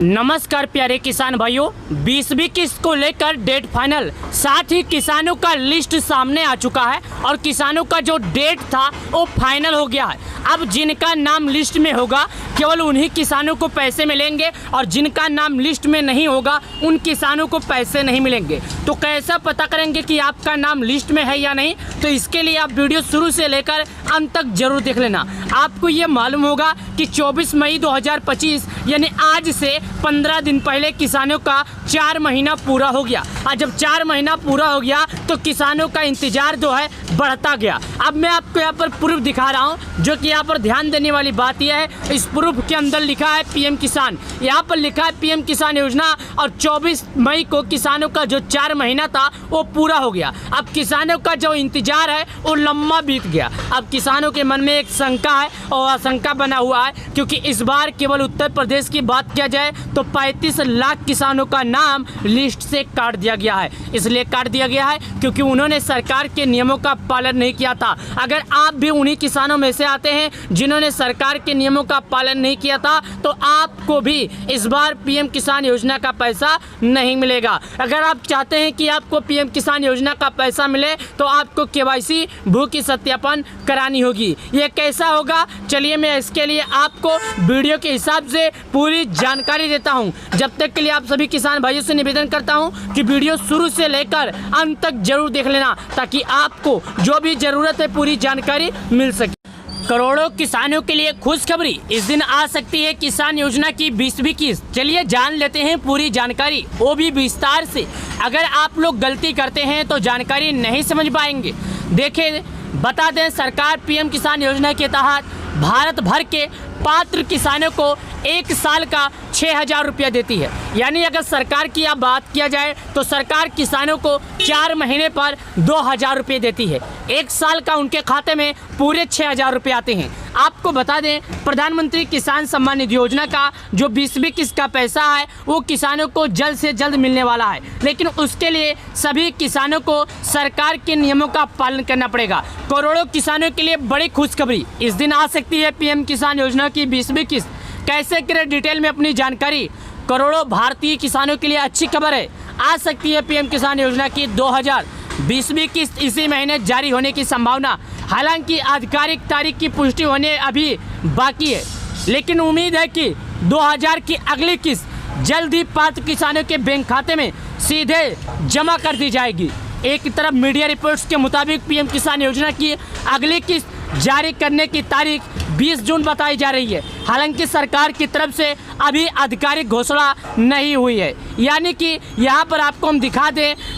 नमस्कार प्यारे किसान भाइयों, 20वीं किस्त को लेकर डेट फाइनल, साथ ही किसानों का लिस्ट सामने आ चुका है और किसानों का जो डेट था वो फाइनल हो गया है। अब जिनका नाम लिस्ट में होगा केवल उन्हीं किसानों को पैसे मिलेंगे और जिनका नाम लिस्ट में नहीं होगा उन किसानों को पैसे नहीं मिलेंगे। तो कैसा पता करेंगे कि आपका नाम लिस्ट में है या नहीं? तो इसके लिए आप वीडियो शुरू से लेकर अंत तक जरूर देख लेना। आपको ये मालूम होगा कि 24 मई 2025 यानी आज से 15 दिन पहले किसानों का 4 महीना पूरा हो गया और जब 4 महीना पूरा हो गया तो किसानों का इंतजार जो है बढ़ता गया। अब मैं आपको यहाँ पर प्रूफ दिखा रहा हूँ, जो कि यहाँ पर ध्यान देने वाली बात यह है, इस प्रूफ के अंदर लिखा है पीएम किसान। यहाँ पर लिखा है पीएम किसान योजना और 24 मई को किसानों का जो 4 महीना था वो पूरा हो गया। अब किसानों का जो इंतजार है वो लंबा बीत गया। अब किसानों के मन में एक शंका है और आशंका बना हुआ है, क्योंकि इस बार केवल उत्तर प्रदेश की बात किया जाए तो 35 लाख किसानों का नाम लिस्ट से काट दिया गया है। इसलिए काट दिया गया है क्योंकि उन्होंने सरकार के नियमों का पालन नहीं किया था। अगर आप भी उन्हीं किसानों में से आते हैं जिन्होंने सरकार के नियमों का पालन नहीं किया था तो आपको भी इस बार पीएम किसान योजना का पैसा नहीं मिलेगा। अगर आप चाहते हैं कि आपको पीएम किसान योजना का पैसा मिले तो आपको केवाईसी भू की सत्यापन करानी होगी। ये कैसा होगा, चलिए मैं इसके लिए आपको वीडियो के हिसाब से पूरी जानकारी देता हूं। जब तक के लिए आप सभी किसान भाइयों से निवेदन करता हूं कि वीडियो शुरू से लेकर अंत तक जरूर देख लेना, ताकि आपको जो भी जरूरत है पूरी जानकारी मिल सके। करोड़ों किसानों के लिए खुशखबरी, इस दिन आ सकती है किसान योजना की 20वीं किस्त। चलिए जान लेते हैं पूरी जानकारी, वो भी विस्तार से। अगर आप लोग गलती करते हैं तो जानकारी नहीं समझ पाएंगे। देखिए बता दें, सरकार पीएम किसान योजना के तहत भारत भर के पात्र किसानों को 1 साल का 6,000 रुपया देती है। यानी अगर सरकार की अब बात किया जाए तो सरकार किसानों को 4 महीने पर 2,000 रुपये देती है। 1 साल का उनके खाते में पूरे 6,000 रुपये आते हैं। आपको बता दें, प्रधानमंत्री किसान सम्मान निधि योजना का जो 20वीं किस्त का पैसा है वो किसानों को जल्द से जल्द मिलने वाला है, लेकिन उसके लिए सभी किसानों को सरकार के नियमों का पालन करना पड़ेगा। करोड़ों किसानों के लिए बड़ी खुशखबरी, इस दिन आ सकती है पीएम किसान योजना की 20वीं किस्त। कैसे करें डिटेल में अपनी जानकारी। करोड़ों भारतीय किसानों के लिए अच्छी खबर है, आ सकती है पीएम किसान योजना की 2020वीं किस्त इसी महीने जारी होने की संभावना। हालांकि आधिकारिक तारीख की पुष्टि होने अभी बाकी है, लेकिन उम्मीद है कि 2000 की अगली किस्त जल्द ही पात्र किसानों के बैंक खाते में सीधे जमा कर दी जाएगी। एक तरफ मीडिया रिपोर्ट्स के मुताबिक पीएम किसान योजना की अगली किस्त जारी करने की तारीख 20 जून बताई जा रही है। हालांकि सरकार की तरफ से अभी आधिकारिक घोषणा नहीं हुई है। यानी कि यहाँ पर आपको हम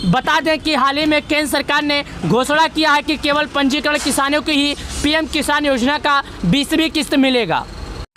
बता दें कि हाल ही में केंद्र सरकार ने घोषणा किया है कि केवल पंजीकरण किसानों को ही पीएम किसान योजना का 20वीं किस्त मिलेगा।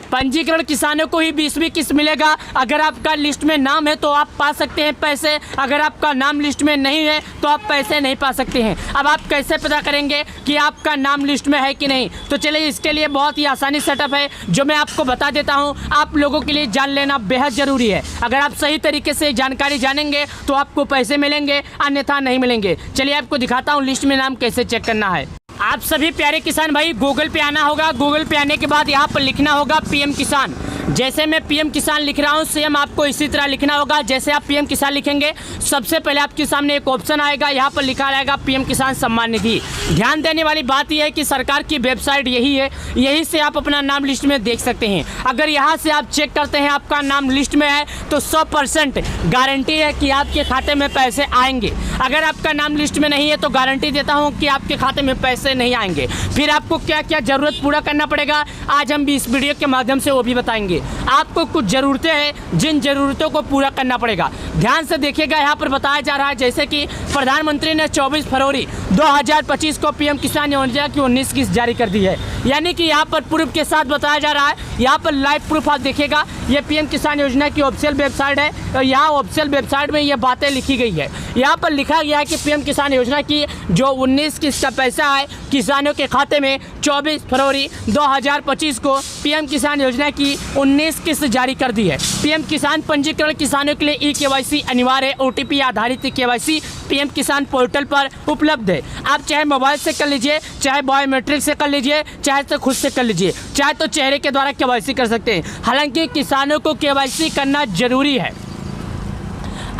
पंजीकरण किसानों को ही 20वीं किस्त मिलेगा। अगर आपका लिस्ट में नाम है तो आप पा सकते हैं पैसे, अगर आपका नाम लिस्ट में नहीं है तो आप पैसे नहीं पा सकते हैं। अब आप कैसे पता करेंगे कि आपका नाम लिस्ट में है कि नहीं? तो चलिए इसके लिए बहुत ही आसानी सेटअप है जो मैं आपको बता देता हूं। आप लोगों के लिए जान लेना बेहद ज़रूरी है। अगर आप सही तरीके से जानकारी जानेंगे तो आपको पैसे मिलेंगे, अन्यथा नहीं मिलेंगे। चलिए आपको दिखाता हूँ लिस्ट में नाम कैसे चेक करना है। आप सभी प्यारे किसान भाई गूगल पे आना होगा। गूगल पे आने के बाद यहाँ पर लिखना होगा पीएम किसान। जैसे मैं पीएम किसान लिख रहा हूँ सेम आपको इसी तरह लिखना होगा। जैसे आप पीएम किसान लिखेंगे सबसे पहले आपके सामने एक ऑप्शन आएगा, यहाँ पर लिखा रहेगा पीएम किसान सम्मान निधि। ध्यान देने वाली बात यह है कि सरकार की वेबसाइट यही है, यहीं से आप अपना नाम लिस्ट में देख सकते हैं। अगर यहाँ से आप चेक करते हैं आपका नाम लिस्ट में है तो 100% गारंटी है कि आपके खाते में पैसे आएंगे। अगर आपका नाम लिस्ट में नहीं है तो गारंटी देता हूँ कि आपके खाते में पैसे नहीं आएंगे। फिर आपको क्या क्या जरूरत पूरा करना पड़ेगा आज हम भी इस वीडियो के माध्यम से वो भी बताएंगे। आपको कुछ जरूरतें हैं जिन जरूरतों को पूरा करना पड़ेगा। ध्यान से देखिएगा, यहाँ पर बताया जा रहा है जैसे कि प्रधानमंत्री ने 24 फरवरी 2025 को पीएम किसान योजना की 19 किस्त जारी कर दी है। यानी कि यहाँ पर प्रूफ के साथ बताया जा रहा है। यहाँ पर लाइव प्रूफ आप देखिएगा, ये पीएम किसान योजना की ऑफिशियल वेबसाइट है और यहाँ ऑफिशियल वेबसाइट में ये बातें लिखी गई है। यहाँ पर लिखा गया है कि पीएम किसान योजना की जो 19 किस्त का पैसा है किसानों के खाते में 24 फरवरी 2025 को पीएम किसान योजना की 19 किस्त जारी कर दी है। पीएम किसान पंजीकरण किसानों के लिए KYC अनिवार्य है। OTP आधारित KYC पीएम किसान पोर्टल पर उपलब्ध है। आप चाहे मोबाइल से कर लीजिए, चाहे बायोमेट्रिक से कर लीजिए, चाहे तो खुद से कर लीजिए, चाहे तो चेहरे के द्वारा KYC कर सकते हैं। हालांकि किसानों को KYC करना जरूरी है।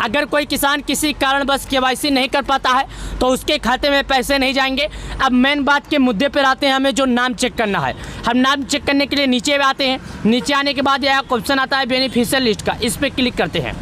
अगर कोई किसान किसी कारणवश KYC नहीं कर पाता है तो उसके खाते में पैसे नहीं जाएंगे। अब मेन बात के मुद्दे पर आते हैं, हमें जो नाम चेक करना है। हम नाम चेक करने के लिए नीचे आते हैं। नीचे आने के बाद यह ऑप्शन आता है बेनिफिशियल लिस्ट का, इस पर क्लिक करते हैं।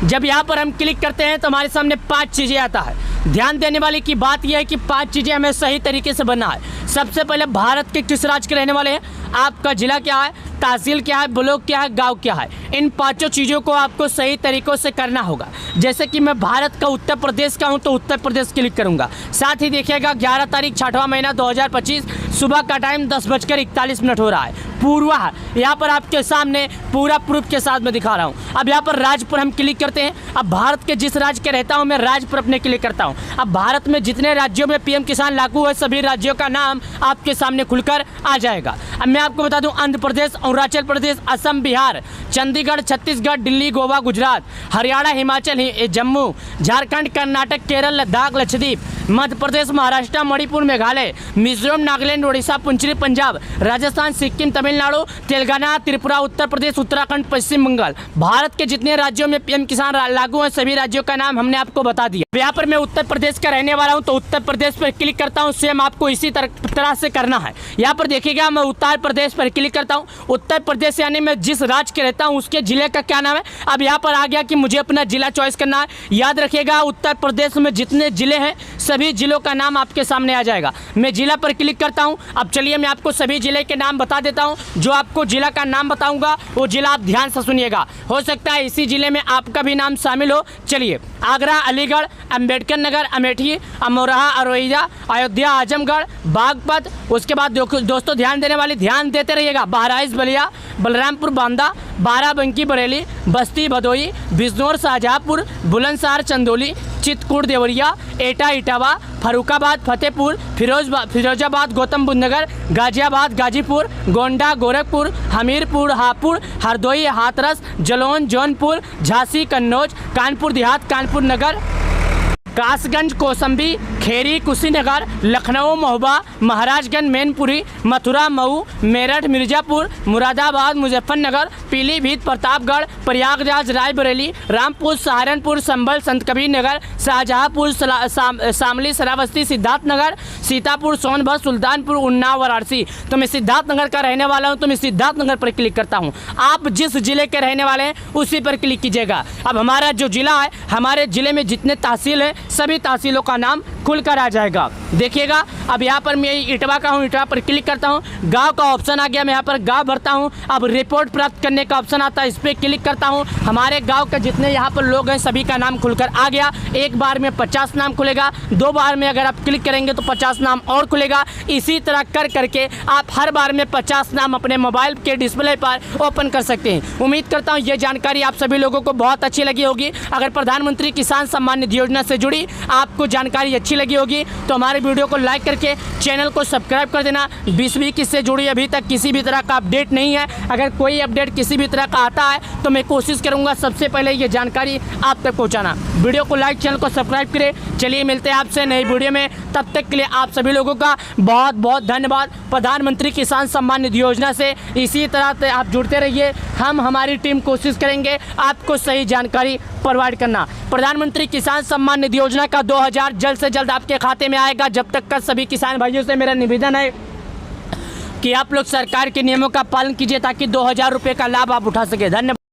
जब यहाँ पर हम क्लिक करते हैं तो हमारे सामने 5 चीज़ें आता है। ध्यान देने वाली की बात यह है कि 5 चीज़ें हमें सही तरीके से बनना है। सबसे पहले भारत के किस राज्य के रहने वाले हैं, आपका जिला क्या है, तहसील क्या है, ब्लॉक क्या है, गांव क्या है। इन 5 चीज़ों को आपको सही तरीक़ों से करना होगा। जैसे कि मैं भारत का उत्तर प्रदेश का हूं तो उत्तर प्रदेश क्लिक करूंगा। साथ ही देखिएगा 11 तारीख 6वां महीना 2025 सुबह का टाइम 10:41 हो रहा है। पूर्वा है, यहाँ पर आपके सामने पूरा प्रूफ के साथ मैं दिखा रहा हूँ। अब यहाँ पर राज्य पर हम क्लिक करते हैं। अब भारत के जिस राज्य के रहता हूँ मैं राज्य पर अपने क्लिक करता हूँ। अब भारत में जितने राज्यों में पीएम किसान लागू है सभी राज्यों का नाम आपके सामने खुलकर आ जाएगा। अब मैं आपको बता दूं, आंध्र प्रदेश, अरुणाचल प्रदेश, असम, बिहार, चंडीगढ़, छत्तीसगढ़, दिल्ली, गोवा, गुजरात, हरियाणा, हिमाचल, जम्मू, झारखंड, कर्नाटक, केरल, लद्दाख, लक्षद्वीप, मध्य प्रदेश, महाराष्ट्र, मणिपुर, मेघालय, मिजोरम, नागालैंड, उड़ीसा, पुंचरी, पंजाब, राजस्थान, सिक्किम, तमिलनाडु, तेलंगाना, त्रिपुरा, उत्तर प्रदेश, उत्तराखंड, पश्चिम बंगाल। भारत के जितने राज्यों में पीएम किसान लागू है सभी राज्यों का नाम हमने आपको बता दिया। यहाँ पर मैं उत्तर प्रदेश का रहने वाला हूँ तो उत्तर प्रदेश पर क्लिक करता हूँ। सेम आपको इसी तरह से करना है। यहाँ पर देखिएगा मैं उत्तर प्रदेश पर क्लिक करता हूँ। उत्तर प्रदेश यानी मैं जिस राज्य के रहता हूँ उसके जिले का क्या नाम है। अब यहाँ पर आ गया कि मुझे अपना जिला चॉइस करना है। याद रखिएगा उत्तर प्रदेश में जितने जिले हैं सभी जिलों का नाम आपके सामने आ जाएगा। मैं जिला पर क्लिक करता हूँ। अब चलिए मैं आपको सभी जिले के नाम बता देता हूँ। जो आपको जिला का नाम बताऊंगा वो जिला आप ध्यान से सुनिएगा, हो सकता है इसी जिले में आपका भी नाम शामिल हो। चलिए, आगरा, अलीगढ़, अंबेडकर नगर, अमेठी, अमरोहा, अरोइया, अयोध्या, आजमगढ़, बागपत। उसके बाद दोस्तों ध्यान देने वाली ध्यान देते रहिएगा, बहराइच, बलिया, बलरामपुर, बांदा, बाराबंकी, बरेली, बस्ती, भदोही, बिजनौर, शाहजहाँपुर, बुलंदशहर, चंदौली, चित्रकूट, देवरिया, एटा, इटावा, फरुखाबाद, फतेहपुर, फिरोजाबाद, गौतम बुद्ध नगर, गाजियाबाद, गाजीपुर, गोंडा, गोरखपुर, हमीरपुर, हापुड़, हरदोई, हाथरस, जलौन, जौनपुर, झांसी, कन्नौज, कानपुर देहात, कानपुर नगर, कासगंज, कौसंबी, खेरी, कुशीनगर, लखनऊ, महोबा, महाराजगंज, मैनपुरी, मथुरा, मऊ, मेरठ, मिर्जापुर, मुरादाबाद, मुजफ्फरनगर, पीलीभीत, प्रतापगढ़, प्रयागराज, रायबरेली, रामपुर, सहारनपुर, संभल, संत कबीर नगर, शाहजहाँपुर, शामली, श्रावस्ती, सिद्धार्थनगर, सीतापुर, सोनभद्र, सुल्तानपुर, उन्नाव, वाराणसी। तो मैं सिद्धार्थनगर का रहने वाला हूँ तो मैं सिद्धार्थनगर पर क्लिक करता हूँ। आप जिस जिले के रहने वाले हैं उसी पर क्लिक कीजिएगा। अब हमारा जो जिला है, हमारे जिले में जितने तहसील है सभी तहसीलों का नाम खुलकर आ जाएगा। देखिएगा अब यहाँ पर मैं इटवा का हूँ, इटवा पर क्लिक करता हूँ। गांव का ऑप्शन आ गया, मैं यहाँ पर गांव भरता हूँ। अब रिपोर्ट प्राप्त करने का ऑप्शन आता है, इस पर क्लिक करता हूँ। हमारे गांव के जितने यहाँ पर लोग हैं सभी का नाम खुलकर आ गया। एक बार में 50 नाम खुलेगा, 2 बार में अगर आप क्लिक करेंगे तो 50 नाम और खुलेगा। इसी तरह कर करके आप हर बार में 50 नाम अपने मोबाइल के डिस्प्ले पर ओपन कर सकते हैं। उम्मीद करता हूँ ये जानकारी आप सभी लोगों को बहुत अच्छी लगी होगी। अगर प्रधानमंत्री किसान सम्मान निधि योजना से जुड़ी आपको जानकारी अच्छी लगी होगी तो हमारे वीडियो को लाइक करके चैनल को सब्सक्राइब कर देना। 20-20 से जुड़ी अभी तक किसी भी तरह का अपडेट नहीं है। अगर कोई अपडेट किसी भी तरह का आता है तो मैं कोशिश करूंगा सबसे पहले ये जानकारी आप तक पहुंचाना। वीडियो को लाइक, चैनल को सब्सक्राइब करें। चलिए मिलते हैं आपसे नई वीडियो में, तब तक के लिए आप सभी लोगों का बहुत बहुत धन्यवाद। प्रधानमंत्री किसान सम्मान निधि योजना से इसी तरह से आप जुड़ते रहिए। हमारी टीम कोशिश करेंगे आपको सही जानकारी प्रोवाइड करना। प्रधानमंत्री किसान सम्मान निधि योजना का 2000 जल्द से जल्द आपके खाते में आएगा। जब तक का सभी किसान भाइयों से मेरा निवेदन है कि आप लोग सरकार के नियमों का पालन कीजिए ताकि 2000 रुपये का लाभ आप उठा सके। धन्यवाद।